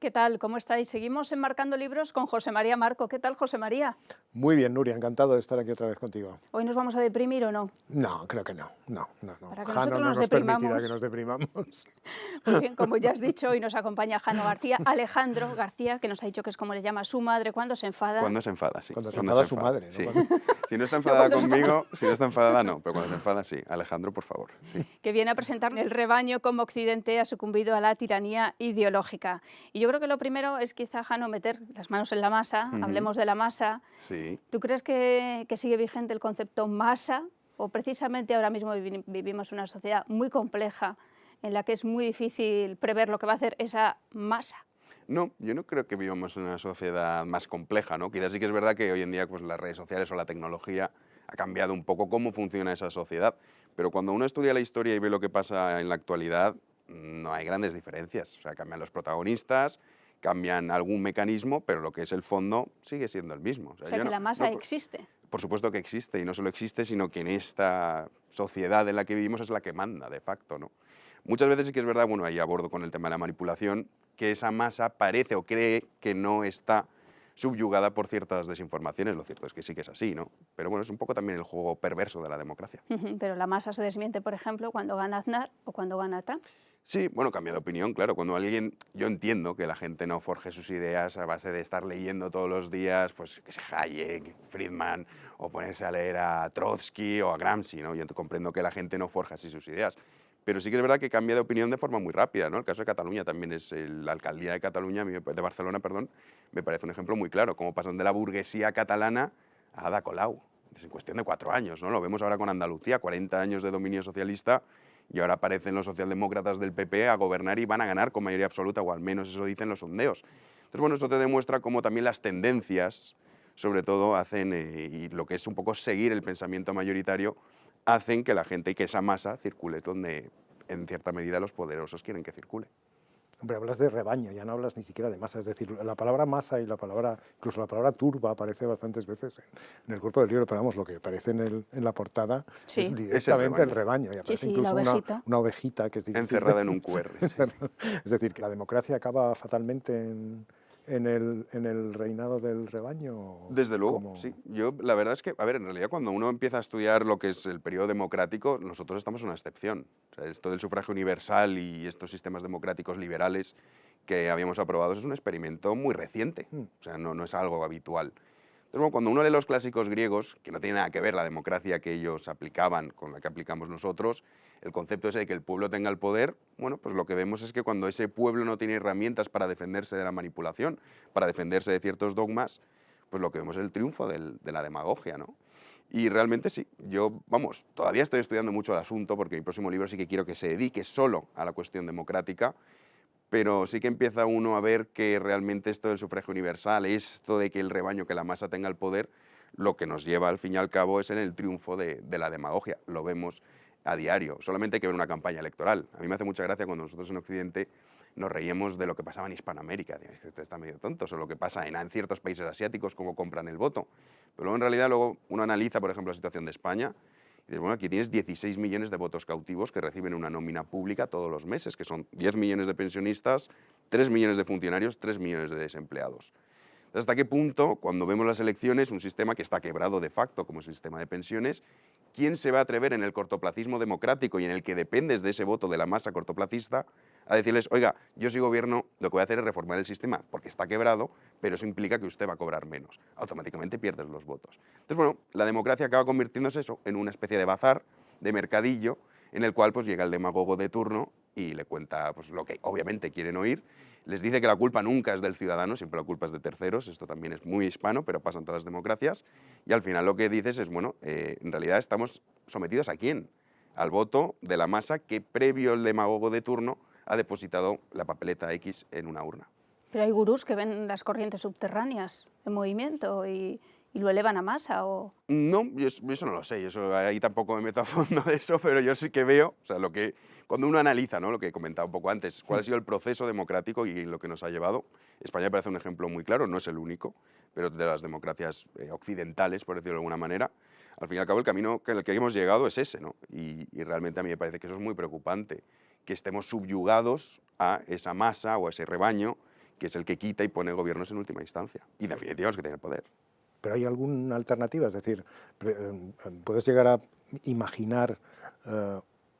¿qué tal? ¿Cómo estáis? Seguimos enmarcando libros con José María Marco. ¿Qué tal, José María? Muy bien, Nuria, encantado de estar aquí otra vez contigo. ¿Hoy nos vamos a deprimir o no? No, creo que no. Para que Jano nosotros no nos nos permitirá deprimamos. que nos deprimamos. Muy bien, como ya has dicho, hoy nos acompaña Jano García, Alejandro García, que nos ha dicho que es como le llama su madre cuando se enfada. Cuando se enfada, sí. Cuando se Cuando enfada su madre, ¿no? sí. Cuando- Si no está No, enfadada cuando se conmigo, si no está enfadada, no. Pero cuando se enfada, sí. Alejandro, por favor. Sí. Que viene a presentar el rebaño como Occidente ha sucumbido a la tiranía ideológica. Y yo creo que lo primero es quizá, Jano, meter las manos en la masa, hablemos de la masa. Sí. ¿Tú crees que sigue vigente el concepto masa? ¿O precisamente ahora mismo vivimos una sociedad muy compleja en la que es muy difícil prever lo que va a hacer esa masa? No, yo no creo que vivamos en una sociedad más compleja, ¿no? Quizás sí que es verdad que hoy en día pues, las redes sociales o la tecnología ha cambiado un poco cómo funciona esa sociedad. Pero cuando uno estudia la historia y ve lo que pasa en la actualidad, no hay grandes diferencias. O sea, cambian los protagonistas, cambian algún mecanismo, pero lo que es el fondo sigue siendo el mismo. O sea, yo que no- la masa no- existe. Por supuesto que existe, y no solo existe, sino que en esta sociedad en la que vivimos es la que manda, de facto, ¿no? Muchas veces sí que es verdad, bueno, ahí abordo con el tema de la manipulación, que esa masa parece o cree que no está subyugada por ciertas desinformaciones. Lo cierto es que sí que es así, ¿no? Pero bueno, es un poco también el juego perverso de la democracia. Pero la masa se desmiente, por ejemplo, cuando gana Aznar o cuando gana Trump. Sí, bueno, cambia de opinión, claro. Cuando alguien, yo entiendo que la gente no forje sus ideas a base de estar leyendo todos los días, pues, que sé, Hayek, Friedman, o ponerse a leer a Trotsky o a Gramsci, ¿no? Yo comprendo que la gente no forja así sus ideas. Pero sí que es verdad que cambia de opinión de forma muy rápida, ¿no? El caso de Cataluña también es la alcaldía de Cataluña, de Barcelona, perdón, me parece un ejemplo muy claro, cómo pasan de la burguesía catalana a Ada Colau. Es en cuestión de 4 años, ¿no? Lo vemos ahora con Andalucía, 40 años de dominio socialista, y ahora aparecen los socialdemócratas del PP a gobernar y van a ganar con mayoría absoluta, o al menos eso dicen los sondeos. Entonces, bueno, eso te demuestra cómo también las tendencias, sobre todo, hacen, y lo que es un poco seguir el pensamiento mayoritario, hacen que la gente y que esa masa circule donde, en cierta medida, los poderosos quieren que circule. Hombre, hablas de rebaño, ya no hablas ni siquiera de masa. Es decir, la palabra masa y incluso la palabra turba aparece bastantes veces en el cuerpo del libro, pero vamos, lo que aparece en la portada Sí. es directamente el rebaño. Y aparece sí, incluso la ovejita. una ovejita que es difícil. Encerrada en un QR. Sí, sí. Es decir, que la democracia acaba fatalmente en el reinado del rebaño. Desde luego, como- sí. Yo, la verdad es que, a ver, en realidad cuando uno empieza a estudiar lo que es el periodo democrático, nosotros estamos en una excepción. O sea, esto del sufragio universal y estos sistemas democráticos liberales que habíamos aprobado es un experimento muy reciente. O sea, no es algo habitual. Entonces, bueno, cuando uno lee los clásicos griegos, que no tiene nada que ver la democracia que ellos aplicaban con la que aplicamos nosotros, el concepto ese de que el pueblo tenga el poder, bueno, pues lo que vemos es que cuando ese pueblo no tiene herramientas para defenderse de la manipulación, para defenderse de ciertos dogmas, pues lo que vemos es el triunfo de la demagogia, ¿no? Y realmente sí, yo, vamos, todavía estoy estudiando mucho el asunto porque mi próximo libro sí que quiero que se dedique solo a la cuestión democrática, pero sí que empieza uno a ver que realmente esto del sufragio universal, esto de que el rebaño, que la masa tenga el poder, lo que nos lleva al fin y al cabo es en el triunfo de la demagogia. Lo vemos a diario. Solamente hay que ver una campaña electoral. A mí me hace mucha gracia cuando nosotros en Occidente nos reímos de lo que pasaba en Hispanoamérica. Digo, este está medio tonto, o lo que pasa en ciertos países asiáticos, cómo compran el voto. Pero luego en realidad luego uno analiza, por ejemplo, la situación de España. Y dices, bueno, aquí tienes 16 millones de votos cautivos que reciben una nómina pública todos los meses, que son 10 millones de pensionistas, 3 millones de funcionarios, 3 millones de desempleados. Entonces, ¿hasta qué punto, cuando vemos las elecciones, un sistema que está quebrado de facto, como es el sistema de pensiones, quién se va a atrever en el cortoplacismo democrático y en el que dependes de ese voto de la masa cortoplacista a decirles, oiga, yo si gobierno, lo que voy a hacer es reformar el sistema porque está quebrado, pero eso implica que usted va a cobrar menos? Automáticamente pierdes los votos. Entonces, bueno, la democracia acaba convirtiéndose eso en una especie de bazar, de mercadillo, en el cual pues llega el demagogo de turno y le cuenta pues, lo que obviamente quieren oír. Les dice que la culpa nunca es del ciudadano, siempre la culpa es de terceros. Esto también es muy hispano, pero pasa en todas las democracias. Y al final lo que dices es, bueno, en realidad estamos sometidos ¿a quién? Al voto de la masa que previo el demagogo de turno ha depositado la papeleta X en una urna. Pero hay gurús que ven las corrientes subterráneas en movimiento y lo elevan a masa. O... No, yo eso no lo sé, ahí tampoco me meto a fondo de eso, pero yo sí que veo, o sea, cuando uno analiza, ¿no? Lo que comentaba un poco antes, cuál ha sido el proceso democrático y lo que nos ha llevado. España me parece un ejemplo muy claro, no es el único, pero de las democracias occidentales, por decirlo de alguna manera. Al fin y al cabo, el camino en el que hemos llegado es ese, ¿no? Y realmente a mí me parece que eso es muy preocupante, que estemos subyugados a esa masa o a ese rebaño que es el que quita y pone gobiernos en última instancia. Y en definitiva los que tienen el poder. ¿Pero hay alguna alternativa? Es decir, ¿puedes llegar a imaginar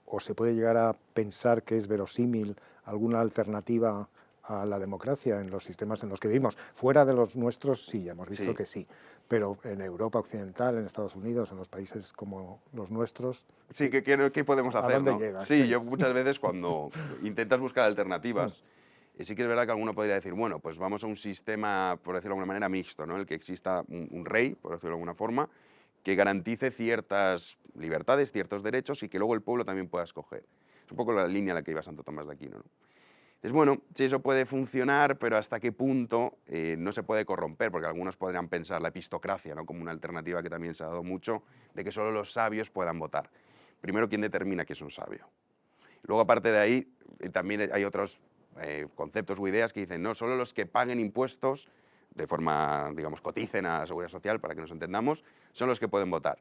o se puede llegar a pensar que es verosímil alguna alternativa a la democracia en los sistemas en los que vivimos? Fuera de los nuestros, sí, ya hemos visto que sí, pero en Europa Occidental, en Estados Unidos, en los países como los nuestros... Sí, ¿qué podemos hacer? ¿A dónde ¿no? llegas? Sí, yo muchas veces cuando intentas buscar alternativas, sí que es verdad que alguno podría decir, bueno, pues vamos a un sistema, por decirlo de alguna manera, mixto, ¿no? El que exista un rey, por decirlo de alguna forma, que garantice ciertas libertades, ciertos derechos y que luego el pueblo también pueda escoger. Es un poco la línea a la que iba Santo Tomás de Aquino, ¿no? Es bueno, sí, eso puede funcionar, pero hasta qué punto no se puede corromper, porque algunos podrían pensar la epistocracia, ¿no? Como una alternativa que también se ha dado mucho, de que solo los sabios puedan votar. Primero, ¿quién determina que es un sabio? Luego, aparte de ahí, también hay otros conceptos o ideas que dicen, no, solo los que paguen impuestos de forma, digamos, coticen a la seguridad social, para que nos entendamos, son los que pueden votar.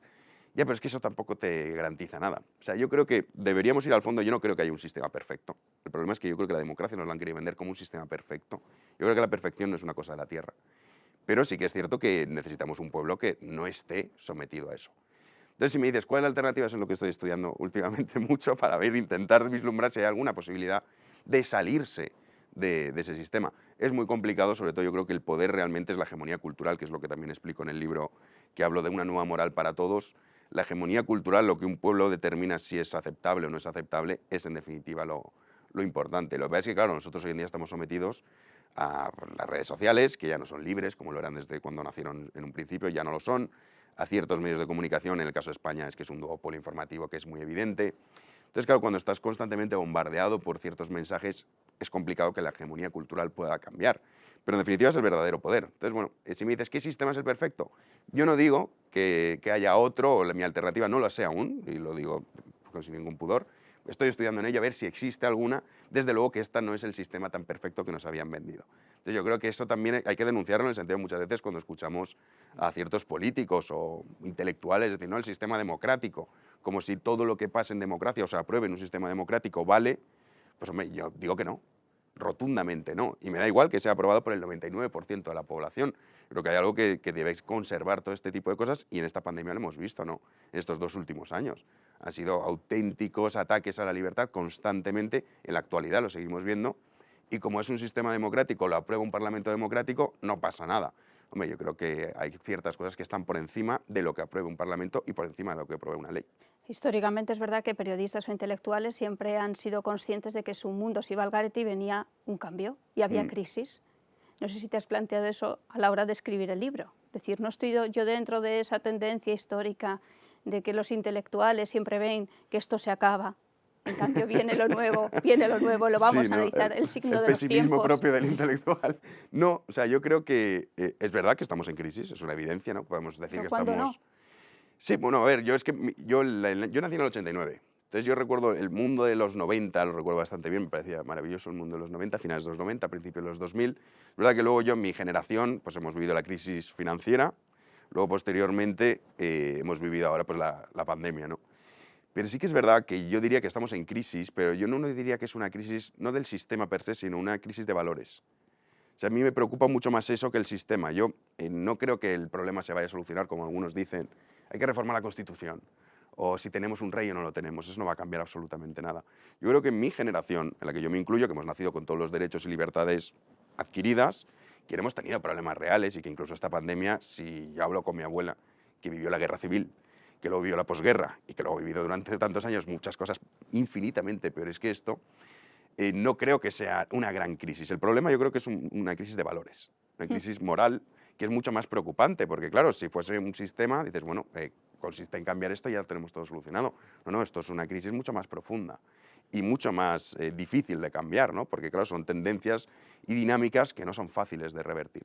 Ya, pero es que eso tampoco te garantiza nada. O sea, yo creo que deberíamos ir al fondo. Yo no creo que haya un sistema perfecto. El problema es que yo creo que la democracia nos la han querido vender como un sistema perfecto. Yo creo que la perfección no es una cosa de la tierra. Pero sí que es cierto que necesitamos un pueblo que no esté sometido a eso. Entonces, si me dices, ¿cuál es la alternativa? Eso es lo que estoy estudiando últimamente mucho para ver, intentar vislumbrar si hay alguna posibilidad de salirse de ese sistema. Es muy complicado, sobre todo yo creo que el poder realmente es la hegemonía cultural, que es lo que también explico en el libro, que hablo de una nueva moral para todos. La hegemonía cultural, lo que un pueblo determina si es aceptable o no es aceptable, es en definitiva lo importante. Lo que pasa es que, claro, nosotros hoy en día estamos sometidos a las redes sociales, que ya no son libres, como lo eran desde cuando nacieron en un principio, ya no lo son, a ciertos medios de comunicación, en el caso de España es que es un duopolio informativo que es muy evidente. Entonces, claro, cuando estás constantemente bombardeado por ciertos mensajes, es complicado que la hegemonía cultural pueda cambiar. Pero en definitiva es el verdadero poder. Entonces, bueno, si me dices, ¿qué sistema es el perfecto? Yo no digo que haya otro, o mi alternativa no la sea aún, y lo digo sin ningún pudor. Estoy estudiando en ello a ver si existe alguna. Desde luego que esta no es el sistema tan perfecto que nos habían vendido. Entonces yo creo que eso también hay que denunciarlo en el sentido de muchas veces cuando escuchamos a ciertos políticos o intelectuales decir, no, el sistema democrático, como si todo lo que pase en democracia o se apruebe en un sistema democrático vale, pues hombre, yo digo que no. Rotundamente no. Y me da igual que sea aprobado por el 99% de la población. Creo que hay algo que debéis conservar todo este tipo de cosas y en esta pandemia lo hemos visto, ¿no? En estos 2 últimos años. Han sido auténticos ataques a la libertad constantemente. En la actualidad lo seguimos viendo. Y como es un sistema democrático, lo aprueba un parlamento democrático, no pasa nada. Hombre, yo creo que hay ciertas cosas que están por encima de lo que apruebe un parlamento y por encima de lo que apruebe una ley. Históricamente es verdad que periodistas o intelectuales siempre han sido conscientes de que su mundo se iba al garete y venía un cambio y había crisis. No sé si te has planteado eso a la hora de escribir el libro. Es decir, no estoy yo dentro de esa tendencia histórica de que los intelectuales siempre ven que esto se acaba. En cambio viene lo nuevo, lo vamos Sí, a ¿no? analizar, el signo de los pesimismo tiempos. propio del intelectual. No, o sea, yo creo que es verdad que estamos en crisis, es una evidencia, ¿no? Podemos decir Pero que ¿cuándo estamos... no? Sí, bueno, a ver, yo nací en el 89, entonces yo recuerdo el mundo de los 90, lo recuerdo bastante bien, me parecía maravilloso el mundo de los 90, finales de los 90, principios de los 2000. Es verdad que luego yo, en mi generación, pues hemos vivido la crisis financiera, luego posteriormente hemos vivido ahora pues la pandemia, ¿no? Pero sí que es verdad que yo diría que estamos en crisis, pero yo no diría que es una crisis, no del sistema per se, sino una crisis de valores. O sea, a mí me preocupa mucho más eso que el sistema. Yo no creo que el problema se vaya a solucionar, como algunos dicen, hay que reformar la Constitución, o si tenemos un rey o no lo tenemos, eso no va a cambiar absolutamente nada. Yo creo que en mi generación, en la que yo me incluyo, que hemos nacido con todos los derechos y libertades adquiridas, que hemos tenido problemas reales y que incluso esta pandemia, si yo hablo con mi abuela, que vivió la guerra civil, que luego vivió la posguerra y que luego ha vivido durante tantos años muchas cosas infinitamente peores que esto, no creo que sea una gran crisis. El problema yo creo que es una crisis de valores, una crisis moral que es mucho más preocupante, porque claro, si fuese un sistema, dices, bueno, consiste en cambiar esto y ya lo tenemos todo solucionado. No, esto es una crisis mucho más profunda y mucho más difícil de cambiar, ¿no? Porque claro, son tendencias y dinámicas que no son fáciles de revertir.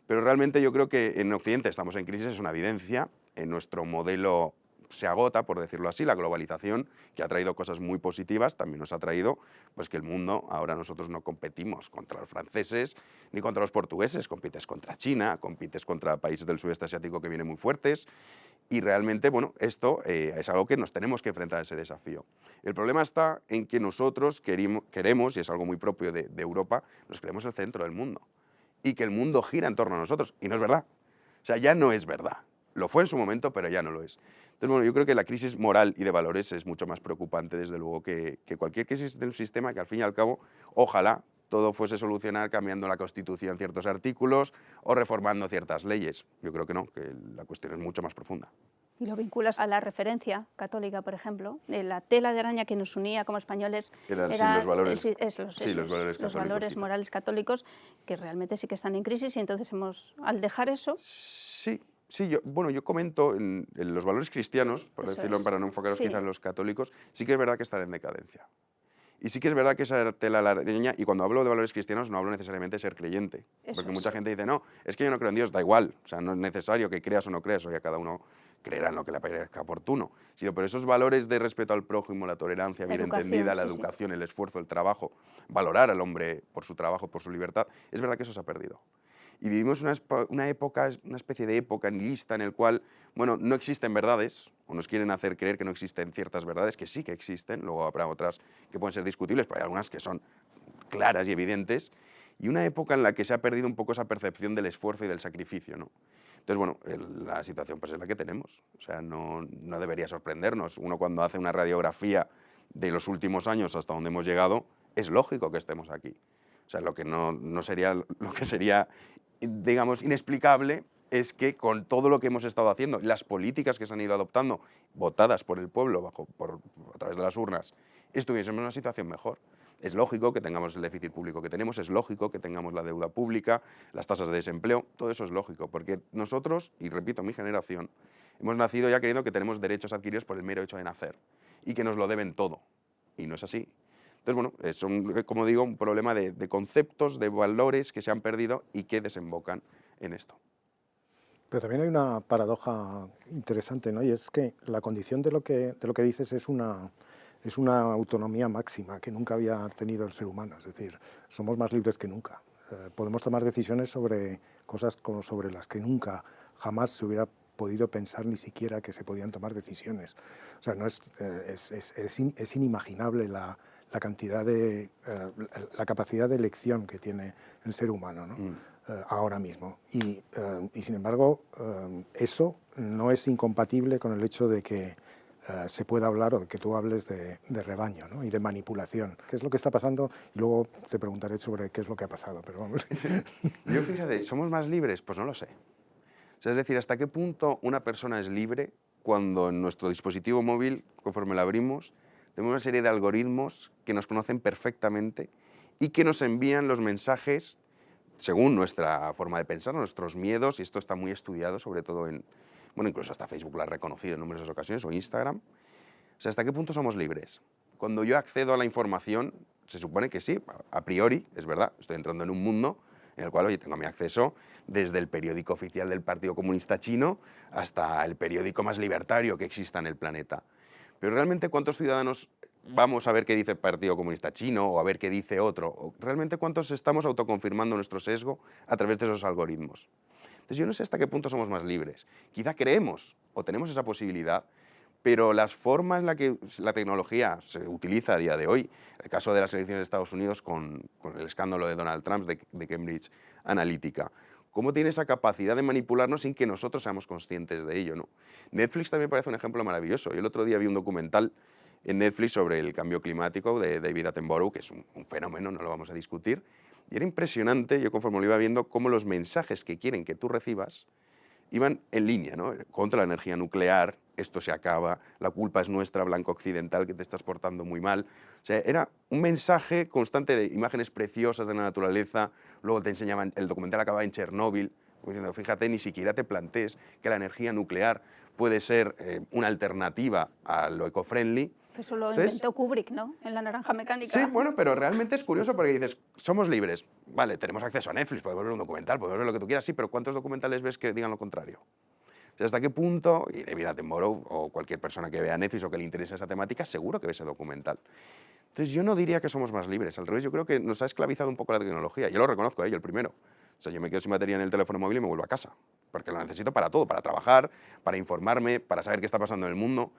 Pero realmente yo creo que en Occidente estamos en crisis, es una evidencia, en nuestro modelo se agota, por decirlo así. La globalización, que ha traído cosas muy positivas, también nos ha traído pues, que el mundo, ahora nosotros no competimos contra los franceses ni contra los portugueses, compites contra China, compites contra países del sudeste asiático que vienen muy fuertes, y realmente, bueno, esto es algo que nos tenemos que enfrentar a ese desafío. El problema está en que nosotros queremos, y es algo muy propio de Europa, nos creemos el centro del mundo, y que el mundo gira en torno a nosotros, y no es verdad. O sea, ya no es verdad. Lo fue en su momento, pero ya no lo es. Entonces, bueno, yo creo que la crisis moral y de valores es mucho más preocupante, desde luego, que cualquier crisis de un sistema que, al fin y al cabo, ojalá todo fuese solucionar cambiando la Constitución ciertos artículos o reformando ciertas leyes. Yo creo que no, que la cuestión es mucho más profunda. Y lo vinculas a la referencia católica, por ejemplo, de la tela de araña que nos unía como españoles Eran, sí, era los valores, los valores morales católicos, que realmente sí que están en crisis, y entonces al dejar eso... Sí, sí, yo comento en los valores cristianos, por decirlo, para no enfocaros quizás en los católicos, sí que es verdad que están en decadencia. Y sí que es verdad que esa tela de araña, y cuando hablo de valores cristianos no hablo necesariamente de ser creyente, porque mucha gente dice, no, es que yo no creo en Dios, da igual, o sea, no es necesario que creas o no creas, o ya cada uno creerá en lo que le parezca oportuno, sino por esos valores de respeto al prójimo, la tolerancia bien entendida, la educación, el esfuerzo, el trabajo, valorar al hombre por su trabajo, por su libertad, es verdad que eso se ha perdido. Y vivimos una época, una especie de época nihilista en el cual, bueno, no existen verdades, o nos quieren hacer creer que no existen ciertas verdades, que sí que existen, luego habrá otras que pueden ser discutibles, pero hay algunas que son claras y evidentes, y una época en la que se ha perdido un poco esa percepción del esfuerzo y del sacrificio, ¿no? Entonces, bueno, la situación pues es la que tenemos, o sea, no debería sorprendernos. Uno, cuando hace una radiografía de los últimos años hasta donde hemos llegado, es lógico que estemos aquí. O sea, lo que sería, digamos, inexplicable es que con todo lo que hemos estado haciendo, las políticas que se han ido adoptando, votadas por el pueblo a través de las urnas, estuviésemos en una situación mejor. Es lógico que tengamos el déficit público que tenemos, es lógico que tengamos la deuda pública, las tasas de desempleo, todo eso es lógico, porque nosotros, y repito, mi generación, hemos nacido ya creyendo que tenemos derechos adquiridos por el mero hecho de nacer y que nos lo deben todo, y no es así. Entonces, bueno, es como digo, un problema de conceptos, de valores que se han perdido y que desembocan en esto. Pero también hay una paradoja interesante, ¿no? Y es que la condición de lo que dices es una autonomía máxima que nunca había tenido el ser humano. Es decir, somos más libres que nunca. Podemos tomar decisiones sobre cosas sobre las que nunca, jamás se hubiera podido pensar ni siquiera que se podían tomar decisiones. O sea, es inimaginable la cantidad la capacidad de elección que tiene el ser humano, ¿no? Ahora mismo. Y sin embargo, eso no es incompatible con el hecho de que se pueda hablar, o de que tú hables de rebaño, ¿no? Y de manipulación. ¿Qué es lo que está pasando? Y luego te preguntaré sobre qué es lo que ha pasado, pero vamos. Yo, fíjate, ¿somos más libres? Pues no lo sé. O sea, es decir, ¿hasta qué punto una persona es libre cuando en nuestro dispositivo móvil, conforme lo abrimos, tenemos una serie de algoritmos que nos conocen perfectamente y que nos envían los mensajes según nuestra forma de pensar, nuestros miedos, y esto está muy estudiado, sobre todo bueno, incluso hasta Facebook lo ha reconocido en numerosas ocasiones, o Instagram? O sea, ¿hasta qué punto somos libres? Cuando yo accedo a la información, se supone que sí, a priori, es verdad, estoy entrando en un mundo en el cual, oye, tengo mi acceso desde el periódico oficial del Partido Comunista Chino hasta el periódico más libertario que exista en el planeta. Pero realmente, ¿cuántos ciudadanos vamos a ver qué dice el Partido Comunista Chino o a ver qué dice otro? ¿O realmente cuántos estamos autoconfirmando nuestro sesgo a través de esos algoritmos? Entonces, yo no sé hasta qué punto somos más libres. Quizá creemos o tenemos esa posibilidad, pero las formas en las que la tecnología se utiliza a día de hoy, el caso de las elecciones de Estados Unidos con el escándalo de Donald Trump de Cambridge Analytica, cómo tiene esa capacidad de manipularnos sin que nosotros seamos conscientes de ello, ¿no? Netflix también parece un ejemplo maravilloso. Yo el otro día vi un documental en Netflix sobre el cambio climático de David Attenborough, que es un fenómeno, no lo vamos a discutir, y era impresionante, yo conforme lo iba viendo, cómo los mensajes que quieren que tú recibas iban en línea, ¿no? Contra la energía nuclear, esto se acaba, la culpa es nuestra, blanco occidental, que te estás portando muy mal. O sea, era un mensaje constante de imágenes preciosas de la naturaleza, luego te enseñaban, el documental acababa en Chernóbil, diciendo, fíjate, ni siquiera te plantees que la energía nuclear puede ser una alternativa a lo eco-friendly. Eso lo inventó Kubrick, ¿no? En La naranja mecánica. Sí, bueno, pero realmente es curioso porque dices, somos libres, vale, tenemos acceso a Netflix, podemos ver un documental, podemos ver lo que tú quieras, sí, pero ¿cuántos documentales ves que digan lo contrario? O sea, ¿hasta qué punto, y David Attenborough o cualquier persona que vea Netflix o que le interese esa temática, seguro que ve ese documental? Entonces yo no diría que somos más libres, al revés, yo creo que nos ha esclavizado un poco la tecnología. Yo lo reconozco, yo el primero. O sea, yo me quedo sin batería en el teléfono móvil y me vuelvo a casa, porque lo necesito para todo, para trabajar, para informarme, para saber qué está pasando en el mundo.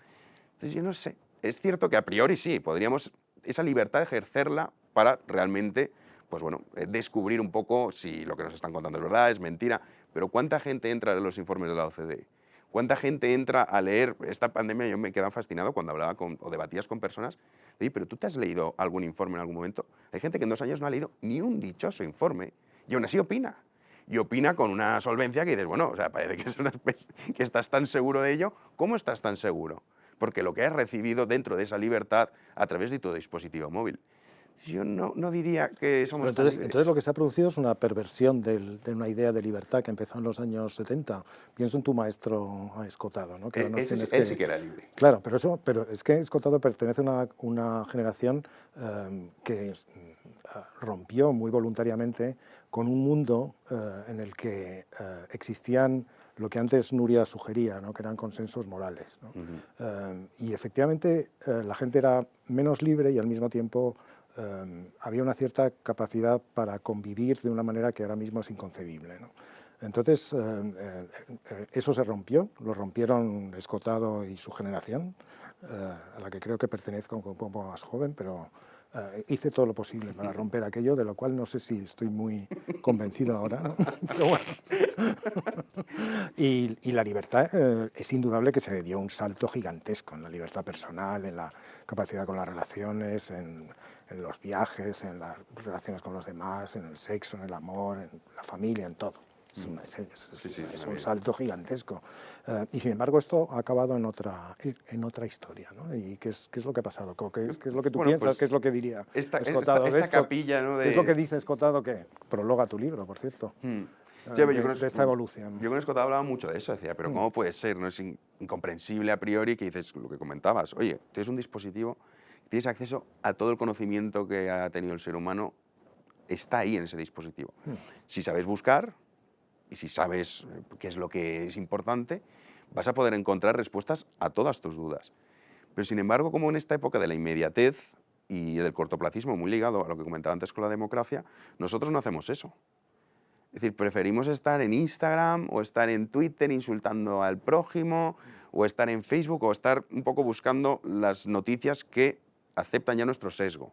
Entonces yo no sé, es cierto que a priori sí, podríamos esa libertad ejercerla para realmente, pues bueno, descubrir un poco si lo que nos están contando es verdad, es mentira, pero ¿cuánta gente entra a leer los informes de la OCDE? ¿Cuánta gente entra a leer esta pandemia? Yo me quedaba fascinado cuando hablaba o debatías con personas. Oye, pero ¿tú te has leído algún informe en algún momento? Hay gente que en 2 años no ha leído ni un dichoso informe y aún así opina. Y opina con una solvencia que dices, bueno, o sea, parece que, es una especie, que estás tan seguro de ello. ¿Cómo estás tan seguro? Porque lo que has recibido dentro de esa libertad a través de tu dispositivo móvil. Yo no diría que somos tan libres. Entonces lo que se ha producido es una perversión de una idea de libertad que empezó en los años 70. Pienso en tu maestro Escotado, ¿no? Que Él sí que era libre. Claro, pero es que Escotado pertenece a una generación que rompió muy voluntariamente con un mundo en el que existían lo que antes Nuria sugería, ¿no? Que eran consensos morales, ¿no? Y efectivamente la gente era menos libre y al mismo tiempo había una cierta capacidad para convivir de una manera que ahora mismo es inconcebible, ¿no? Entonces, eso se rompió, lo rompieron Escotado y su generación, a la que creo que pertenezco un poco más joven, pero hice todo lo posible para romper aquello, de lo cual no sé si estoy muy convencido ahora, ¿no? Pero bueno. Y la libertad es indudable que se dio un salto gigantesco en la libertad personal, en la capacidad con las relaciones, en los viajes, en las relaciones con los demás, en el sexo, en el amor, en la familia, en todo. Es un salto gigantesco. Y sin embargo esto ha acabado en otra historia, ¿no? ¿Y qué es lo que ha pasado? ¿Qué es lo que tú piensas? Pues ¿Qué es lo que diría Escotado de esto? Capilla, ¿no? ¿Qué es lo que dice Escotado? Que prologa tu libro, por cierto. De esta evolución. Yo con Escotado hablaba mucho de eso, decía, pero ¿cómo puede ser? ¿No es incomprensible a priori que dices lo que comentabas? Oye, tienes un dispositivo, tienes acceso a todo el conocimiento que ha tenido el ser humano, está ahí en ese dispositivo. Si sabes buscar y si sabes qué es lo que es importante, vas a poder encontrar respuestas a todas tus dudas. Pero sin embargo, como en esta época de la inmediatez y del cortoplacismo, muy ligado a lo que comentaba antes con la democracia, nosotros no hacemos eso. Es decir, preferimos estar en Instagram o estar en Twitter insultando al prójimo o estar en Facebook o estar un poco buscando las noticias que aceptan ya nuestro sesgo.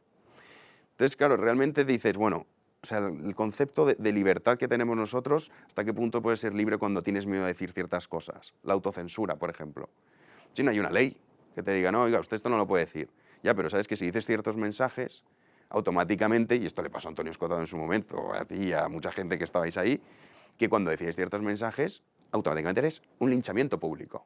Entonces, claro, realmente dices, bueno, o sea, el concepto de libertad que tenemos nosotros, ¿hasta qué punto puedes ser libre cuando tienes miedo de decir ciertas cosas? La autocensura, por ejemplo. Si no hay una ley que te diga, no, oiga, usted esto no lo puede decir. Ya, pero sabes que si dices ciertos mensajes, automáticamente, y esto le pasó a Antonio Escotado en su momento, a ti y a mucha gente que estabais ahí, que cuando decíais ciertos mensajes, automáticamente eres un linchamiento público.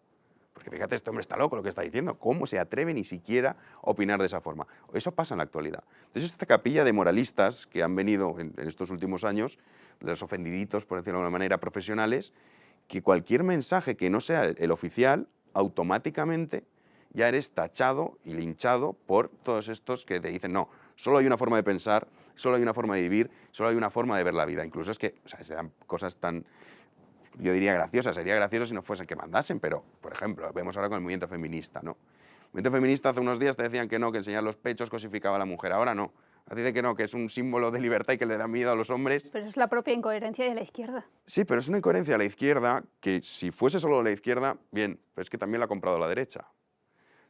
Porque fíjate, este hombre está loco lo que está diciendo. ¿Cómo se atreve ni siquiera a opinar de esa forma? Eso pasa en la actualidad. Entonces, esta capilla de moralistas que han venido en estos últimos años, los ofendiditos, por decirlo de alguna manera, profesionales, que cualquier mensaje que no sea el oficial, automáticamente ya eres tachado y linchado por todos estos que te dicen, no, solo hay una forma de pensar, solo hay una forma de vivir, solo hay una forma de ver la vida. Incluso es que, o sea, se dan cosas tan, yo diría graciosas, sería gracioso si no fuesen que mandasen, pero, por ejemplo, vemos ahora con el movimiento feminista, ¿no? El movimiento feminista hace unos días te decían que no, que enseñar los pechos cosificaba a la mujer, ahora no. Dice que no, que es un símbolo de libertad y que le da miedo a los hombres. Pero es la propia incoherencia de la izquierda. Sí, pero es una incoherencia de la izquierda que si fuese solo la izquierda, bien, pero es que también la ha comprado la derecha.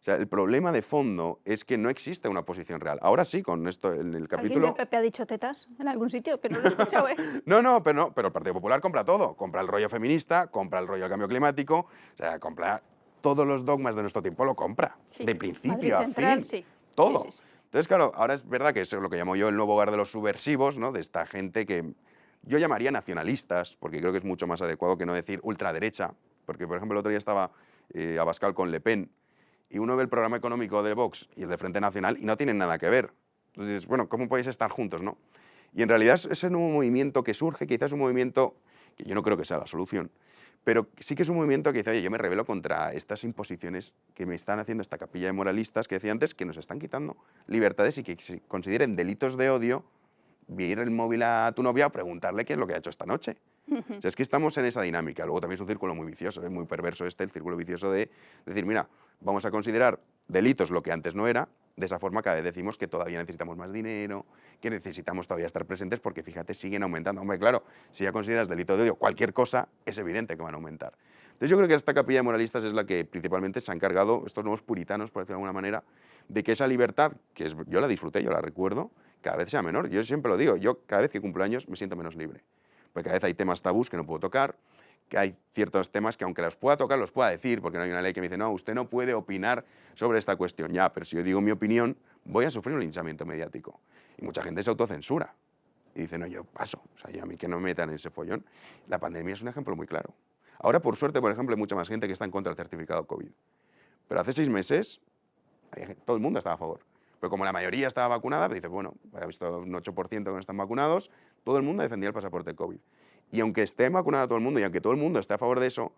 O sea, el problema de fondo es que no existe una posición real. Ahora sí, con esto en el capítulo... ¿Alguien de PP ha dicho tetas en algún sitio? Que no lo he escuchado, ¿eh? No, pero el Partido Popular compra todo. Compra el rollo feminista, compra el rollo del cambio climático, o sea, compra todos los dogmas de nuestro tiempo, lo compra. Sí, de principio Madrid a Central, fin. Sí. Todo. Sí. Entonces, claro, ahora es verdad que es lo que llamo yo el nuevo hogar de los subversivos, ¿no? De esta gente que yo llamaría nacionalistas, porque creo que es mucho más adecuado que no decir ultraderecha, porque, por ejemplo, el otro día estaba Abascal con Le Pen, y uno ve el programa económico de Vox y el de Frente Nacional y no tienen nada que ver. Entonces, bueno, ¿cómo podéis estar juntos, no? Y en realidad ese nuevo movimiento que surge, quizás es un movimiento que yo no creo que sea la solución, pero sí que es un movimiento que dice, oye, yo me rebelo contra estas imposiciones que me están haciendo esta capilla de moralistas que decía antes, que nos están quitando libertades y que se consideren delitos de odio ir el móvil a tu novia o preguntarle qué es lo que ha hecho esta noche. O sea, es que estamos en esa dinámica. Luego también es un círculo muy vicioso, muy perverso el círculo vicioso de decir, mira, vamos a considerar delitos lo que antes no era, de esa forma cada vez decimos que todavía necesitamos más dinero, que necesitamos todavía estar presentes porque, fíjate, siguen aumentando. Hombre, claro, si ya consideras delito de odio cualquier cosa, es evidente que van a aumentar. Entonces yo creo que esta capilla de moralistas es la que principalmente se ha encargado, estos nuevos puritanos, por decirlo de alguna manera, de que esa libertad, yo la disfruté, yo la recuerdo, cada vez sea menor. Yo siempre lo digo, yo cada vez que cumplo años me siento menos libre. Porque cada vez hay temas tabús que no puedo tocar, que hay ciertos temas que aunque los pueda tocar, los pueda decir, porque no hay una ley que me dice, no, usted no puede opinar sobre esta cuestión. Ya, pero si yo digo mi opinión, voy a sufrir un linchamiento mediático. Y mucha gente se autocensura. Y dice, no, yo paso. O sea, yo a mí que no me metan en ese follón. La pandemia es un ejemplo muy claro. Ahora, por suerte, por ejemplo, hay mucha más gente que está en contra del certificado COVID. Pero hace 6 meses, todo el mundo estaba a favor. Pero como la mayoría estaba vacunada, pues dices, bueno, he visto un 8% que no están vacunados, todo el mundo defendía el pasaporte COVID. Y aunque esté vacunado todo el mundo y aunque todo el mundo esté a favor de eso,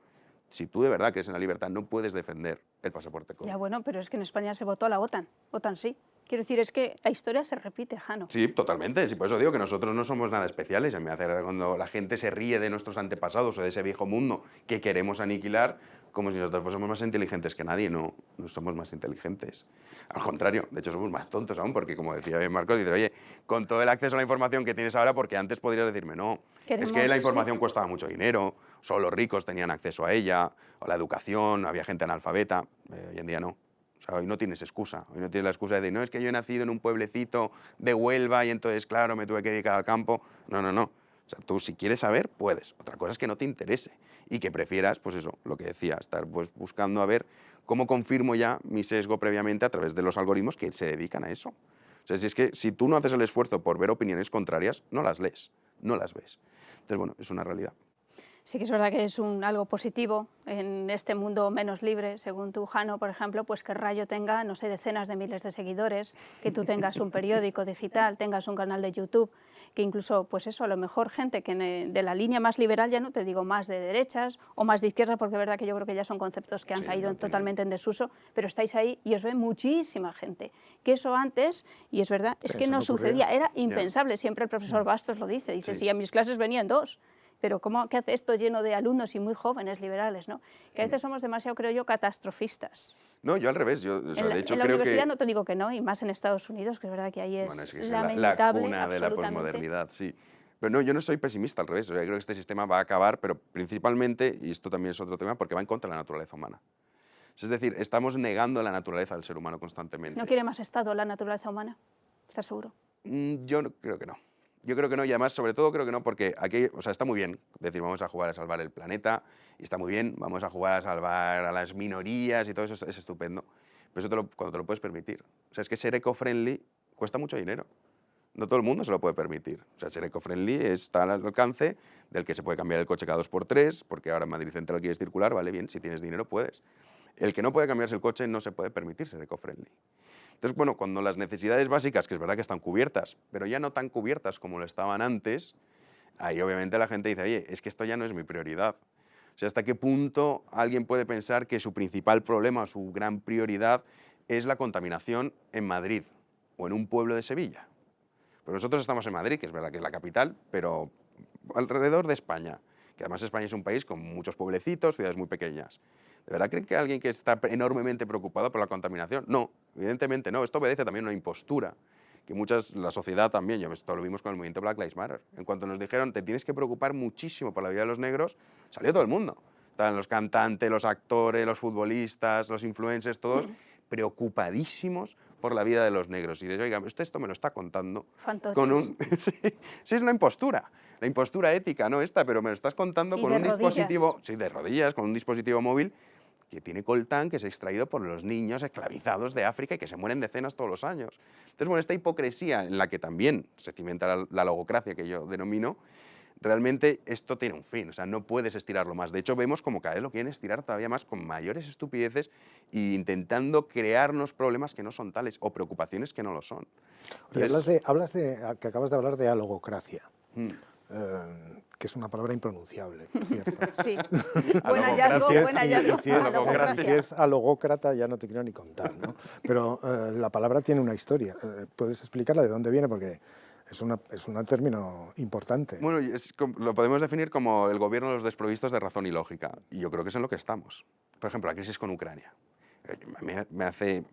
si tú de verdad crees en la libertad, no puedes defender el pasaporte COVID. Ya, bueno, pero es que en España se votó a la OTAN. OTAN sí. Quiero decir, es que la historia se repite, Jano. Sí, totalmente. Sí, por eso digo que nosotros no somos nada especiales. A mí me hace cuando la gente se ríe de nuestros antepasados o de ese viejo mundo que queremos aniquilar, como si nosotros fuésemos más inteligentes que nadie. No, no somos más inteligentes. Al contrario, de hecho somos más tontos aún, porque como decía bien Marcos, dice, oye, con todo el acceso a la información que tienes ahora, porque antes podrías decirme, no, es que la información costaba mucho dinero, solo los ricos tenían acceso a ella, o la educación, había gente analfabeta, hoy en día no. O sea, hoy no tienes excusa, hoy no tienes la excusa de decir, no, es que yo he nacido en un pueblecito de Huelva y entonces, claro, me tuve que dedicar al campo. No, no, no. O sea, tú si quieres saber, puedes. Otra cosa es que no te interese y que prefieras, pues eso, lo que decía, estar pues buscando a ver cómo confirmo ya mi sesgo previamente a través de los algoritmos que se dedican a eso. O sea, si es que si tú no haces el esfuerzo por ver opiniones contrarias, no las lees, no las ves. Entonces, bueno, es una realidad. Sí que es verdad que es algo positivo en este mundo menos libre, según tú, Jano, por ejemplo, pues que Rayo tenga, no sé, decenas de miles de seguidores, que tú tengas un periódico digital, tengas un canal de YouTube, que incluso, pues eso, a lo mejor gente que de la línea más liberal, ya no te digo más de derechas o más de izquierdas, porque es verdad que yo creo que ya son conceptos que han caído totalmente en desuso, pero estáis ahí y os ve muchísima gente. Que eso antes, y es verdad, es que no sucedía, era impensable, siempre el profesor Bastos lo dice, si a mis clases venían 2, pero ¿qué hace esto lleno de alumnos y muy jóvenes liberales? ¿No? Que a veces somos demasiado, creo yo, catastrofistas. No, yo al revés. De hecho, en la creo universidad que no te digo que no, y más en Estados Unidos, que es verdad que ahí es, bueno, es que es lamentable, la cuna de la posmodernidad, sí. Pero no, yo no soy pesimista, al revés. O sea, creo que este sistema va a acabar, pero principalmente, y esto también es otro tema, porque va en contra de la naturaleza humana. Es decir, estamos negando la naturaleza del ser humano constantemente. ¿No quiere más Estado la naturaleza humana? ¿Estás seguro? Yo creo que no. Yo creo que no, y además, sobre todo, creo que no, porque aquí, o sea, está muy bien decir, vamos a jugar a salvar el planeta, y está muy bien, vamos a jugar a salvar a las minorías, y todo eso es estupendo, pero eso cuando te lo puedes permitir. O sea, es que ser eco-friendly cuesta mucho dinero. No todo el mundo se lo puede permitir. O sea, ser eco-friendly está al alcance del que se puede cambiar el coche cada 2x3, porque ahora en Madrid Central quieres circular, vale, bien, si tienes dinero puedes. El que no puede cambiarse el coche no se puede permitir ser eco-friendly. Entonces, bueno, cuando las necesidades básicas, que es verdad que están cubiertas, pero ya no tan cubiertas como lo estaban antes, ahí obviamente la gente dice, oye, es que esto ya no es mi prioridad. O sea, ¿hasta qué punto alguien puede pensar que su principal problema, su gran prioridad, es la contaminación en Madrid o en un pueblo de Sevilla? Pero nosotros estamos en Madrid, que es verdad que es la capital, pero alrededor de España, que además España es un país con muchos pueblecitos, ciudades muy pequeñas. ¿De verdad creen que alguien que está enormemente preocupado por la contaminación? No, evidentemente no. Esto obedece también a una impostura, que la sociedad también, esto lo vimos con el movimiento Black Lives Matter. En cuanto nos dijeron, te tienes que preocupar muchísimo por la vida de los negros, salió todo el mundo. Estaban los cantantes, los actores, los futbolistas, los influencers, todos preocupadísimos por la vida de los negros. Y dices, oiga, usted esto me lo está contando con un... sí, es una impostura. La impostura ética, no esta, pero me lo estás contando con un dispositivo... Sí, de rodillas, con un dispositivo móvil que tiene coltán, que es extraído por los niños esclavizados de África y que se mueren decenas todos los años. Entonces, bueno, esta hipocresía en la que también se cimenta la logocracia, que yo denomino, realmente esto tiene un fin, o sea, no puedes estirarlo más. De hecho, vemos como cada vez lo quieren estirar todavía más con mayores estupideces e intentando crearnos problemas que no son tales o preocupaciones que no lo son. Entonces, que acabas de hablar de alogocracia. Que es una palabra impronunciable, por cierto. Sí. Buen hallazgo, buen hallazgo. Si es alogócrata ya no te quiero ni contar, ¿no? Pero la palabra tiene una historia. ¿Puedes explicarla de dónde viene? Porque es un término importante. Bueno, lo podemos definir como el gobierno de los desprovistos de razón y lógica, y yo creo que es en lo que estamos. Por ejemplo, la crisis con Ucrania. Me hace...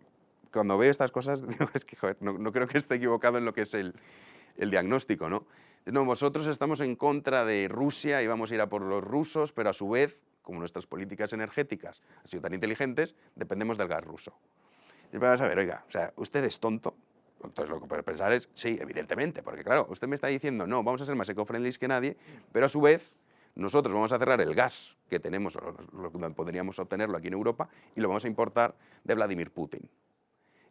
Cuando veo estas cosas, digo, es que, joder, no creo que esté equivocado en lo que es el diagnóstico, ¿no? No, vosotros estamos en contra de Rusia y vamos a ir a por los rusos, pero a su vez, como nuestras políticas energéticas han sido tan inteligentes, dependemos del gas ruso. Y vas a ver, oiga, o sea, ¿usted es tonto? Entonces lo que puedes pensar es, sí, evidentemente, porque claro, usted me está diciendo, no, vamos a ser más eco-friendly que nadie, pero a su vez nosotros vamos a cerrar el gas que tenemos, o lo que podríamos obtenerlo aquí en Europa, y lo vamos a importar de Vladimir Putin.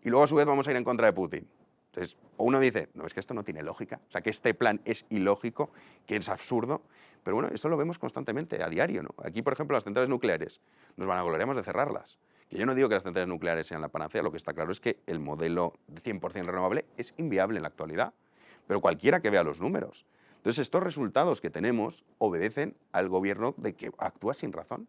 Y luego a su vez vamos a ir en contra de Putin. Entonces, o uno dice, no, es que esto no tiene lógica, o sea, que este plan es ilógico, que es absurdo, pero bueno, esto lo vemos constantemente, a diario, ¿no? Aquí, por ejemplo, las centrales nucleares, nos vanagloriamos de cerrarlas. Que yo no digo que las centrales nucleares sean la panacea, lo que está claro es que el modelo de 100% renovable es inviable en la actualidad, pero cualquiera que vea los números. Entonces, estos resultados que tenemos obedecen al gobierno de que actúa sin razón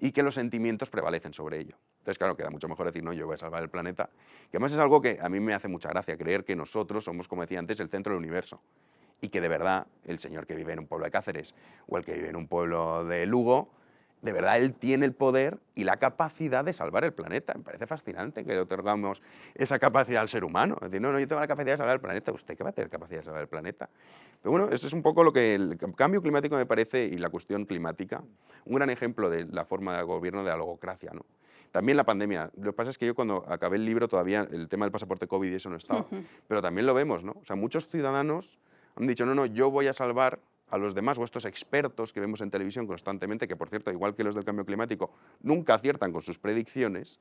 y que los sentimientos prevalecen sobre ello. Entonces, claro, queda mucho mejor decir, no, yo voy a salvar el planeta, que además es algo que a mí me hace mucha gracia, creer que nosotros somos, como decía antes, el centro del universo y que de verdad el señor que vive en un pueblo de Cáceres o el que vive en un pueblo de Lugo, de verdad él tiene el poder y la capacidad de salvar el planeta. Me parece fascinante que le otorgamos esa capacidad al ser humano. Es decir, no, yo tengo la capacidad de salvar el planeta. ¿Usted qué va a tener capacidad de salvar el planeta? Pero bueno, eso es un poco lo que el cambio climático me parece, y la cuestión climática, un gran ejemplo de la forma de gobierno de la logocracia, ¿no? También la pandemia. Lo que pasa es que yo cuando acabé el libro todavía el tema del pasaporte COVID y eso no estaba. Pero también lo vemos, ¿no? O sea, muchos ciudadanos han dicho, no, yo voy a salvar a los demás, o estos expertos que vemos en televisión constantemente, que por cierto, igual que los del cambio climático, nunca aciertan con sus predicciones,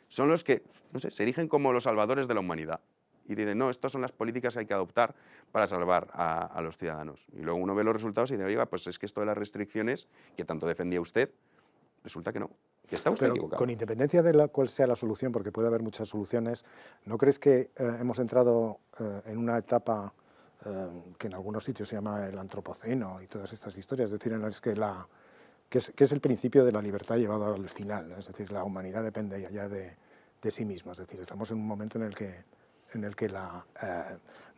son los que, no sé, se erigen como los salvadores de la humanidad. Y dicen, no, estas son las políticas que hay que adoptar para salvar a los ciudadanos. Y luego uno ve los resultados y dice, oiga, pues es que esto de las restricciones, que tanto defendía usted, resulta que no, que está usted equivocado. Con independencia de cuál sea la solución, porque puede haber muchas soluciones, ¿no crees que hemos entrado en una etapa que en algunos sitios se llama el antropoceno y todas estas historias? Es decir, en las que es el principio de la libertad llevado al final, ¿no? Es decir, la humanidad depende ya de sí misma. Es decir, estamos en un momento en el que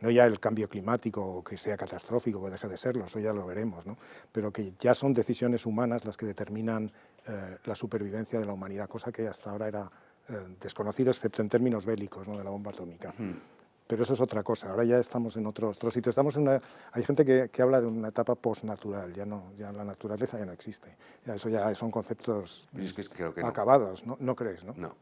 no ya el cambio climático, que sea catastrófico, que deje de serlo, eso ya lo veremos, ¿no? Pero que ya son decisiones humanas las que determinan la supervivencia de la humanidad, cosa que hasta ahora era desconocida, excepto en términos bélicos, ¿no? De la bomba atómica. Pero eso es otra cosa, ahora ya estamos en otro sitio. Hay gente que habla de una etapa postnatural, ya la naturaleza ya no existe. Eso ya son conceptos creo que acabados, ¿no crees? No,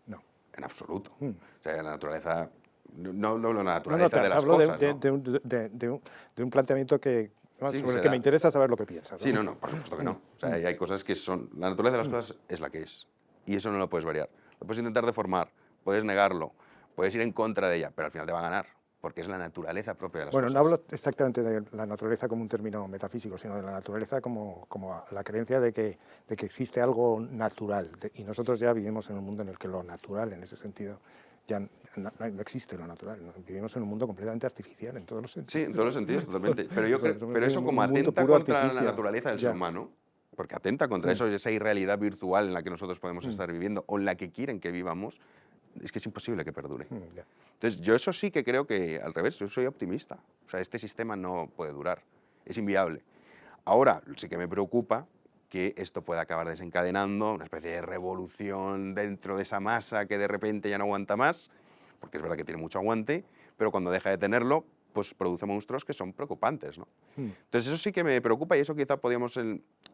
en absoluto. O sea, la naturaleza... No la naturaleza de las hablo cosas, de un planteamiento sobre el que me interesa saber lo que piensas, ¿no? Sí, no, por supuesto que no. O sea, hay cosas que son... La naturaleza de las cosas es la que es. Y eso no lo puedes variar. Lo puedes intentar deformar, puedes negarlo, puedes ir en contra de ella, pero al final te va a ganar, porque es la naturaleza propia de las cosas. Bueno, no hablo exactamente de la naturaleza como un término metafísico, sino de la naturaleza como la creencia de que existe algo natural. Y nosotros ya vivimos en un mundo en el que lo natural, en ese sentido, ya no existe lo natural. Vivimos en un mundo completamente artificial en todos los sentidos. Sí, en todos los sentidos, totalmente. Pero eso como atenta contra la naturaleza del ser humano, porque atenta contra eso, esa irrealidad virtual en la que nosotros podemos estar viviendo o en la que quieren que vivamos, es que es imposible que perdure. Entonces, yo eso sí que creo que, al revés, yo soy optimista. O sea, este sistema no puede durar, es inviable. Ahora, sí que me preocupa que esto pueda acabar desencadenando una especie de revolución dentro de esa masa que de repente ya no aguanta más, porque es verdad que tiene mucho aguante, pero cuando deja de tenerlo, pues produce monstruos que son preocupantes, ¿no? Entonces eso sí que me preocupa, y eso quizá podríamos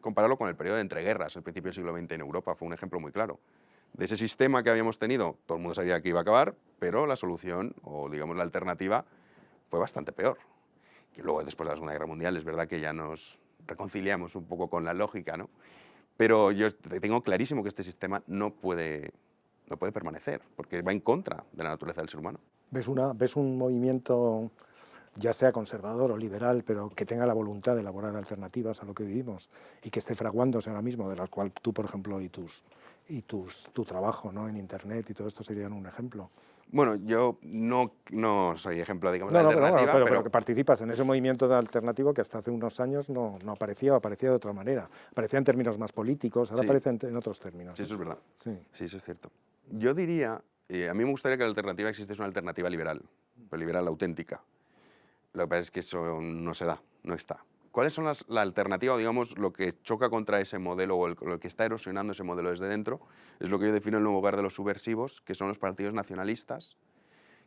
compararlo con el periodo de entreguerras, el principio del siglo XX en Europa, fue un ejemplo muy claro. De ese sistema que habíamos tenido, todo el mundo sabía que iba a acabar, pero la solución, o digamos la alternativa, fue bastante peor. Que luego, después de la Segunda Guerra Mundial, es verdad que ya nos reconciliamos un poco con la lógica, ¿no? Pero yo tengo clarísimo que este sistema no puede permanecer, porque va en contra de la naturaleza del ser humano. ¿Ves un movimiento, ya sea conservador o liberal, pero que tenga la voluntad de elaborar alternativas a lo que vivimos y que esté fraguándose ahora mismo, de la cual tú, por ejemplo, y tu trabajo, ¿no? En Internet y todo esto serían un ejemplo? Bueno, yo no soy ejemplo, digamos, de alternativa, pero que participas en ese movimiento de alternativo que hasta hace unos años no aparecía, o aparecía de otra manera. Aparecía en términos más políticos, ahora aparece en otros términos. Sí, eso es verdad. Sí, eso es cierto. Yo diría, a mí me gustaría que la alternativa existiese una alternativa liberal, pero liberal auténtica. Lo que pasa es que eso no se da, no está. ¿Cuáles son la alternativa, o digamos, lo que choca contra ese modelo o lo que está erosionando ese modelo desde dentro? Es lo que yo defino el nuevo hogar de los subversivos, que son los partidos nacionalistas,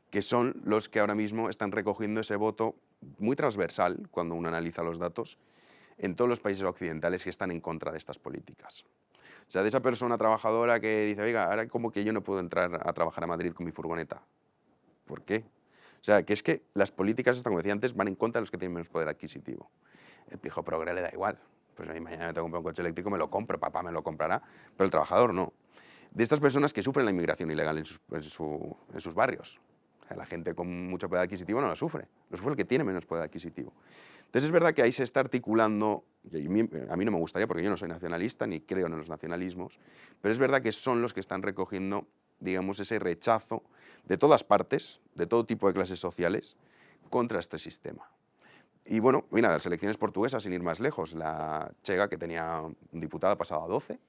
que son los que ahora mismo están recogiendo ese voto muy transversal, cuando uno analiza los datos, en todos los países occidentales que están en contra de estas políticas. O sea, de esa persona trabajadora que dice, oiga, ahora como que yo no puedo entrar a trabajar a Madrid con mi furgoneta. ¿Por qué? O sea, que es que las políticas, como decía antes, van en contra de los que tienen menos poder adquisitivo. El pijo progre le da igual. Pues a mí mañana me tengo que comprar un coche eléctrico, me lo compro, papá me lo comprará, pero el trabajador no. De estas personas que sufren la inmigración ilegal en sus barrios. O sea, la gente con mucho poder adquisitivo no lo sufre el que tiene menos poder adquisitivo. Entonces es verdad que ahí se está articulando, y a mí no me gustaría porque yo no soy nacionalista ni creo en los nacionalismos, pero es verdad que son los que están recogiendo, digamos, ese rechazo de todas partes, de todo tipo de clases sociales, contra este sistema. Y bueno, mira, las elecciones portuguesas, sin ir más lejos, la Chega, que tenía un diputado, ha pasado a 12,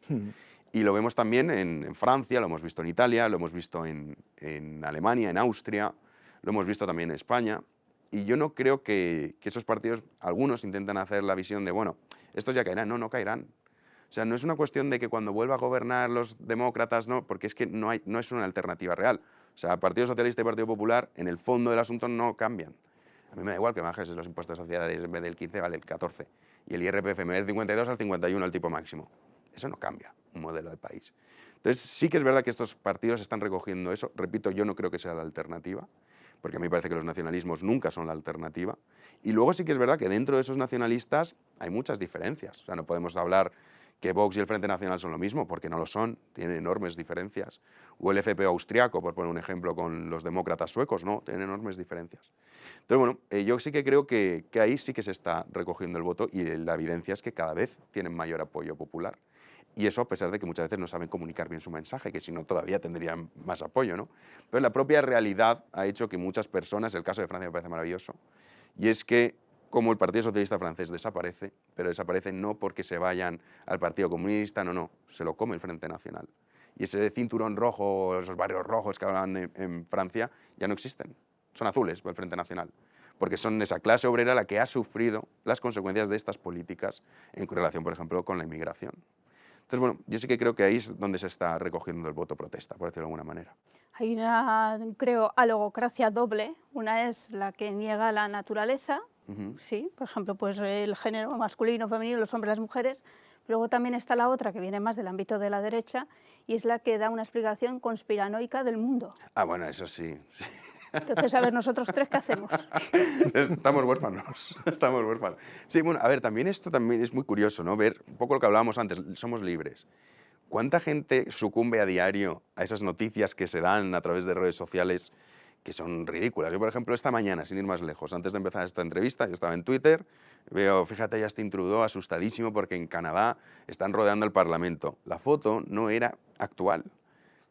y lo vemos también en Francia, lo hemos visto en Italia, lo hemos visto en Alemania, en Austria, lo hemos visto también en España. Y yo no creo que esos partidos, algunos intentan hacer la visión de, bueno, estos ya caerán. No, no caerán. O sea, no es una cuestión de que cuando vuelva a gobernar los demócratas, no, porque es que no es una alternativa real. O sea, Partido Socialista y Partido Popular, en el fondo del asunto, no cambian. A mí me da igual que bajes los impuestos de sociedades, en vez del 15 vale el 14. Y el IRPF en vez del 52 al 51 al tipo máximo. Eso no cambia un modelo de país. Entonces, sí que es verdad que estos partidos están recogiendo eso. Repito, yo no creo que sea la alternativa, porque a mí me parece que los nacionalismos nunca son la alternativa. Y luego sí que es verdad que dentro de esos nacionalistas hay muchas diferencias. O sea, no podemos hablar que Vox y el Frente Nacional son lo mismo, porque no lo son, tienen enormes diferencias. O el FPÖ austriaco, por poner un ejemplo, con los demócratas suecos, no, tienen enormes diferencias. Entonces, bueno, yo sí que creo que ahí sí que se está recogiendo el voto y la evidencia es que cada vez tienen mayor apoyo popular. Y eso a pesar de que muchas veces no saben comunicar bien su mensaje, que si no todavía tendrían más apoyo, ¿no? Pero la propia realidad ha hecho que muchas personas, el caso de Francia me parece maravilloso, y es que como el Partido Socialista francés desaparece, pero desaparece no porque se vayan al Partido Comunista, no, se lo come el Frente Nacional. Y ese cinturón rojo, esos barrios rojos que hablan en Francia, ya no existen. Son azules por el Frente Nacional, porque son esa clase obrera la que ha sufrido las consecuencias de estas políticas en relación, por ejemplo, con la inmigración. Entonces, bueno, yo sí que creo que ahí es donde se está recogiendo el voto protesta, por decirlo de alguna manera. Hay una, creo, alogocracia doble. Una es la que niega la naturaleza, sí, por ejemplo, pues el género masculino, femenino, los hombres, las mujeres. Luego también está la otra, que viene más del ámbito de la derecha, y es la que da una explicación conspiranoica del mundo. Ah, bueno, eso sí. Entonces, a ver, nosotros tres, ¿qué hacemos? Estamos huérfanos, estamos huérfanos. Sí, bueno, a ver, también esto también es muy curioso, ¿no? Ver un poco lo que hablábamos antes, somos libres. ¿Cuánta gente sucumbe a diario a esas noticias que se dan a través de redes sociales que son ridículas? Yo, por ejemplo, esta mañana, sin ir más lejos, antes de empezar esta entrevista, yo estaba en Twitter, veo, fíjate, Justin Trudeau asustadísimo porque en Canadá están rodeando el Parlamento. La foto no era actual,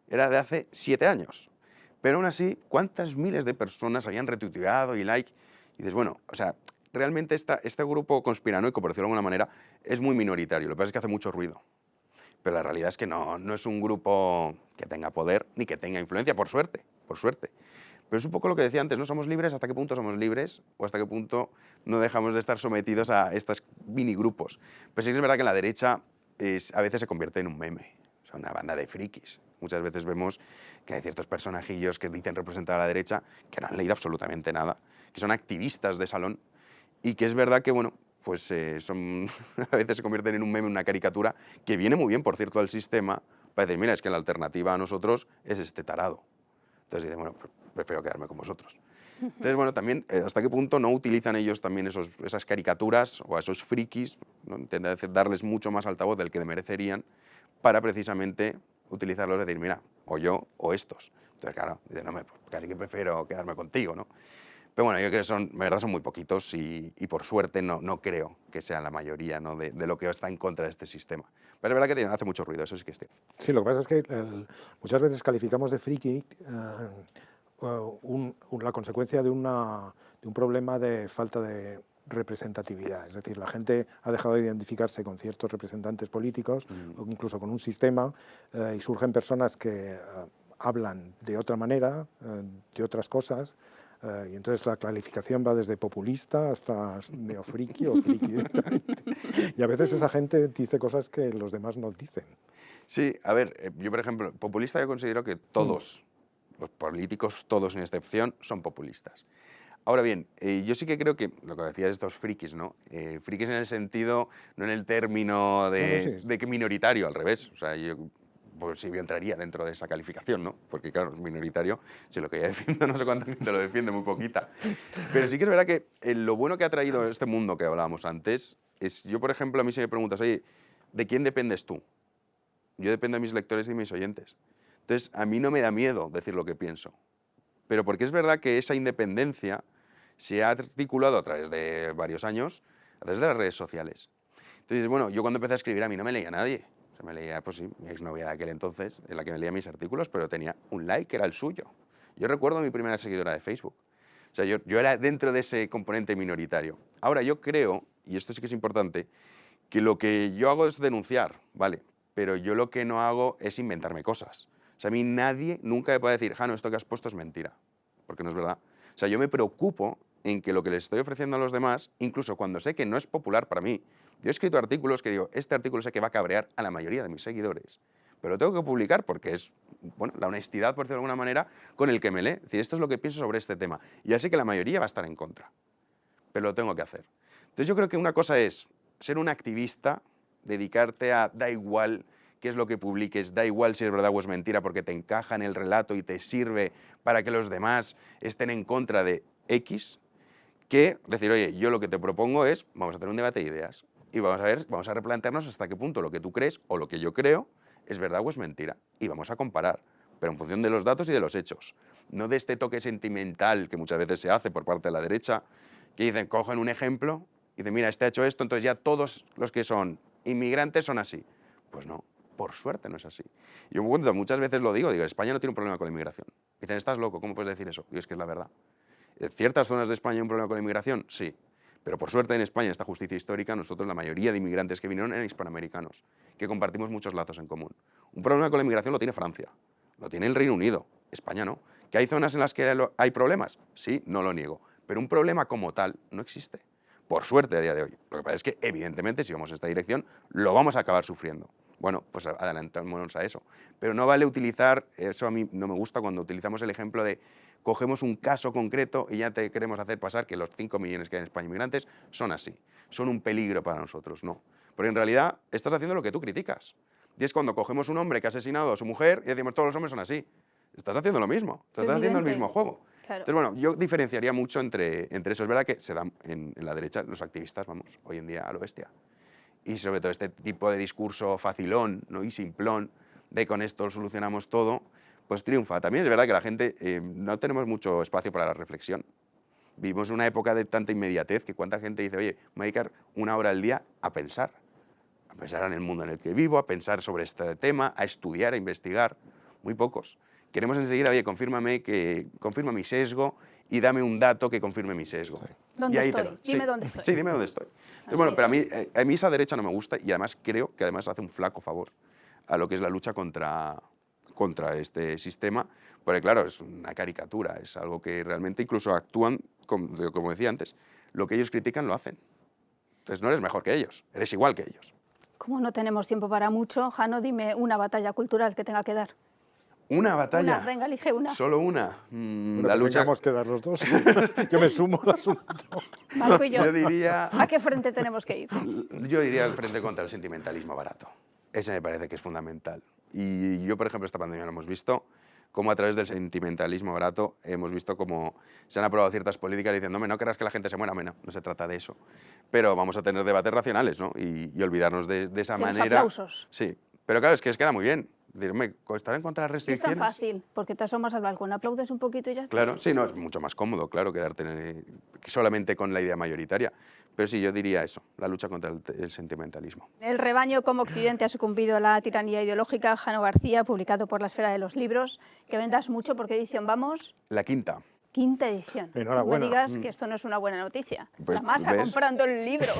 era de hace 7 años. Pero aún así, ¿cuántas miles de personas habían retuiteado y like? Y dices, bueno, o sea, realmente este grupo conspiranoico, por decirlo de alguna manera, es muy minoritario. Lo que pasa es que hace mucho ruido. Pero la realidad es que no es un grupo que tenga poder ni que tenga influencia, por suerte, por suerte. Pero es un poco lo que decía antes, ¿no? ¿Somos libres? ¿Hasta qué punto somos libres? ¿O hasta qué punto no dejamos de estar sometidos a estos minigrupos? Pero sí que es verdad que la derecha a veces se convierte en un meme, o sea, una banda de frikis. Muchas veces vemos que hay ciertos personajillos que dicen representar a la derecha que no han leído absolutamente nada, que son activistas de salón y que es verdad que, bueno, pues a veces se convierten en un meme, una caricatura, que viene muy bien, por cierto, al sistema, para decir, mira, es que la alternativa a nosotros es este tarado. Entonces dicen, bueno, prefiero quedarme con vosotros. Entonces, bueno, también, ¿hasta qué punto no utilizan ellos también esas caricaturas o a esos frikis, ¿no? Intentan darles mucho más altavoz del que merecerían para precisamente utilizarlos y decir, mira, o yo o estos. Entonces, claro, dicen, no, casi que prefiero quedarme contigo, ¿no? Pero bueno, yo creo que en verdad son muy poquitos y por suerte no creo que sean la mayoría, ¿no? de lo que está en contra de este sistema. Pero es verdad que hace mucho ruido, eso sí que es cierto. Sí, lo que pasa es que muchas veces calificamos de friki la consecuencia de un problema de falta de representatividad. Es decir, la gente ha dejado de identificarse con ciertos representantes políticos o incluso con un sistema y surgen personas que hablan de otra manera, de otras cosas, Y entonces la calificación va desde populista hasta neofriki o friki directamente. Y a veces esa gente dice cosas que los demás no dicen. Sí, a ver, yo por ejemplo, populista yo considero que todos, los políticos, todos sin excepción, son populistas. Ahora bien, yo sí que creo que, lo que decía de estos frikis, ¿no? Frikis en el sentido, no en el término de que minoritario, al revés. O sea, yo pues sí entraría dentro de esa calificación, ¿no? Porque claro, es minoritario, si lo que ya defiendo no sé cuánta gente lo defiende, muy poquita. Pero sí que es verdad que lo bueno que ha traído este mundo que hablábamos antes es, yo por ejemplo, a mí si me preguntas, oye, ¿de quién dependes tú? Yo dependo de mis lectores y mis oyentes. Entonces, a mí no me da miedo decir lo que pienso. Pero porque es verdad que esa independencia se ha articulado a través de varios años, a través de las redes sociales. Entonces, bueno, yo cuando empecé a escribir a mí no me leía nadie. O sea, me leía, pues sí, mi exnovia de aquel entonces, en la que me leía mis artículos, pero tenía un like que era el suyo. Yo recuerdo a mi primera seguidora de Facebook. O sea, yo era dentro de ese componente minoritario. Ahora, yo creo, y esto sí que es importante, que lo que yo hago es denunciar, ¿vale? Pero yo lo que no hago es inventarme cosas. O sea, a mí nadie nunca me puede decir, Jano, esto que has puesto es mentira, porque no es verdad. O sea, yo me preocupo en que lo que les estoy ofreciendo a los demás, incluso cuando sé que no es popular para mí, yo he escrito artículos que digo, este artículo sé que va a cabrear a la mayoría de mis seguidores, pero lo tengo que publicar porque es, bueno, la honestidad, por decirlo de alguna manera, con el que me lee. Es decir, esto es lo que pienso sobre este tema. Y ya sé que la mayoría va a estar en contra, pero lo tengo que hacer. Entonces yo creo que una cosa es ser un activista, dedicarte a, da igual qué es lo que publiques, da igual si es verdad o es mentira, porque te encaja en el relato y te sirve para que los demás estén en contra de X, que decir, oye, yo lo que te propongo es, vamos a tener un debate de ideas y vamos a ver, vamos a replantearnos hasta qué punto lo que tú crees o lo que yo creo es verdad o es mentira. Y vamos a comparar, pero en función de los datos y de los hechos. No de este toque sentimental que muchas veces se hace por parte de la derecha, que dicen, cogen un ejemplo y dicen, mira, este ha hecho esto, entonces ya todos los que son inmigrantes son así. Pues no, por suerte no es así. Yo muchas veces lo digo, España no tiene un problema con la inmigración. Dicen, estás loco, ¿cómo puedes decir eso? Digo, es que es la verdad. ¿En ciertas zonas de España hay un problema con la inmigración? Sí. Pero por suerte en España, esta justicia histórica, nosotros la mayoría de inmigrantes que vinieron eran hispanoamericanos, que compartimos muchos lazos en común. Un problema con la inmigración lo tiene Francia, lo tiene el Reino Unido, España no. ¿Que hay zonas en las que hay problemas? Sí, no lo niego. Pero un problema como tal no existe. Por suerte a día de hoy. Lo que pasa es que, evidentemente, si vamos a esta dirección, lo vamos a acabar sufriendo. Bueno, pues adelantémonos a eso. Pero no vale utilizar, eso a mí no me gusta cuando utilizamos el ejemplo de cogemos un caso concreto y ya te queremos hacer pasar que los 5 millones que hay en España inmigrantes son así, son un peligro para nosotros. No, porque en realidad estás haciendo lo que tú criticas. Y es cuando cogemos un hombre que ha asesinado a su mujer y decimos todos los hombres son así. Estás haciendo lo mismo, estás haciendo el mismo juego. Claro. Entonces, bueno, yo diferenciaría mucho entre eso. Es verdad que se dan en la derecha los activistas, vamos, hoy en día a lo bestia. Y sobre todo este tipo de discurso facilón, ¿no? Y simplón, de con esto solucionamos todo, pues triunfa. También es verdad que la gente no tenemos mucho espacio para la reflexión. Vivimos una época de tanta inmediatez que cuánta gente dice, oye, me voy a dedicar 1 hora al día a pensar en el mundo en el que vivo, a pensar sobre este tema, a estudiar, a investigar. Muy pocos. Queremos enseguida, oye, confirma mi sesgo y dame un dato que confirme mi sesgo. Sí. ¿Dónde estoy? Dime dónde estoy. Sí, dime dónde estoy. Entonces, bueno, pero a mí esa derecha no me gusta y además creo que además hace un flaco favor a lo que es la lucha contra este sistema, porque claro, es una caricatura, es algo que realmente incluso actúan, como decía antes, lo que ellos critican lo hacen. Entonces no eres mejor que ellos, eres igual que ellos. Como no tenemos tiempo para mucho, Jano, dime una batalla cultural que tenga que dar. ¿Una batalla? Una, venga, elige una. ¿Solo una? La lucha... Tenemos que dar los dos. Yo me sumo al asunto. Marco y yo. Yo diría... ¿A qué frente tenemos que ir? Yo diría el frente contra el sentimentalismo barato. Ese me parece que es fundamental. Y yo, por ejemplo, esta pandemia lo hemos visto, como a través del sentimentalismo barato hemos visto cómo se han aprobado ciertas políticas diciendo, no querrás que la gente se muera, no se trata de eso. Pero vamos a tener debates racionales, ¿no? Y olvidarnos de esa de manera. Los aplausos. Sí, pero claro, es que queda muy bien. Decirme, estar en contra de las restricciones. Es tan fácil, porque te asomas al balcón, aplaudes un poquito y ya está. Claro, sí, no, es mucho más cómodo, claro, quedarte solamente con la idea mayoritaria. Pero sí, yo diría eso, la lucha contra el sentimentalismo. El rebaño como Occidente ha sucumbido a la tiranía ideológica, Jano García, publicado por La Esfera de los Libros. Que vendas mucho, ¿por qué edición vamos? La quinta. quinta edición. Enhorabuena. No me digas que esto no es una buena noticia. Pues, La masa ¿ves? comprando el libro.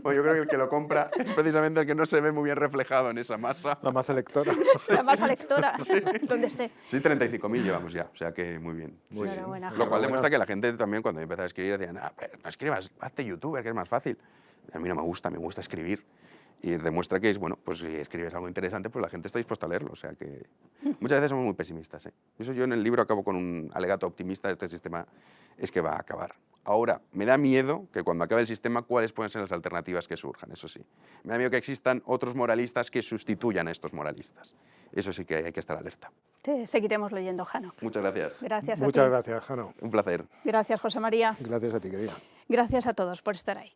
Bueno, yo creo que el que lo compra es precisamente el que no se ve muy bien reflejado en esa masa. La masa lectora. La masa lectora, donde esté. Sí, 35.000 llevamos ya, o sea que muy bien. Muy bien. Enhorabuena, Lo cual Javi. demuestra que la gente también cuando empieza a escribir decía, no escribas, hazte youtuber, que es más fácil. A mí no me gusta escribir. Y demuestra que es, bueno, pues si escribes algo interesante, pues la gente está dispuesta a leerlo. O sea que muchas veces somos muy pesimistas, ¿eh? Eso yo en el libro acabo con un alegato optimista de este sistema, es que va a acabar. Ahora, me da miedo que cuando acabe el sistema, cuáles pueden ser las alternativas que surjan, eso sí. Me da miedo que existan otros moralistas que sustituyan a estos moralistas. Eso sí que hay que estar alerta. Te seguiremos leyendo, Jano. Muchas gracias. Gracias a Muchas ti. gracias, Jano. Un placer. Gracias, José María. Gracias a ti, querida. Gracias a todos por estar ahí.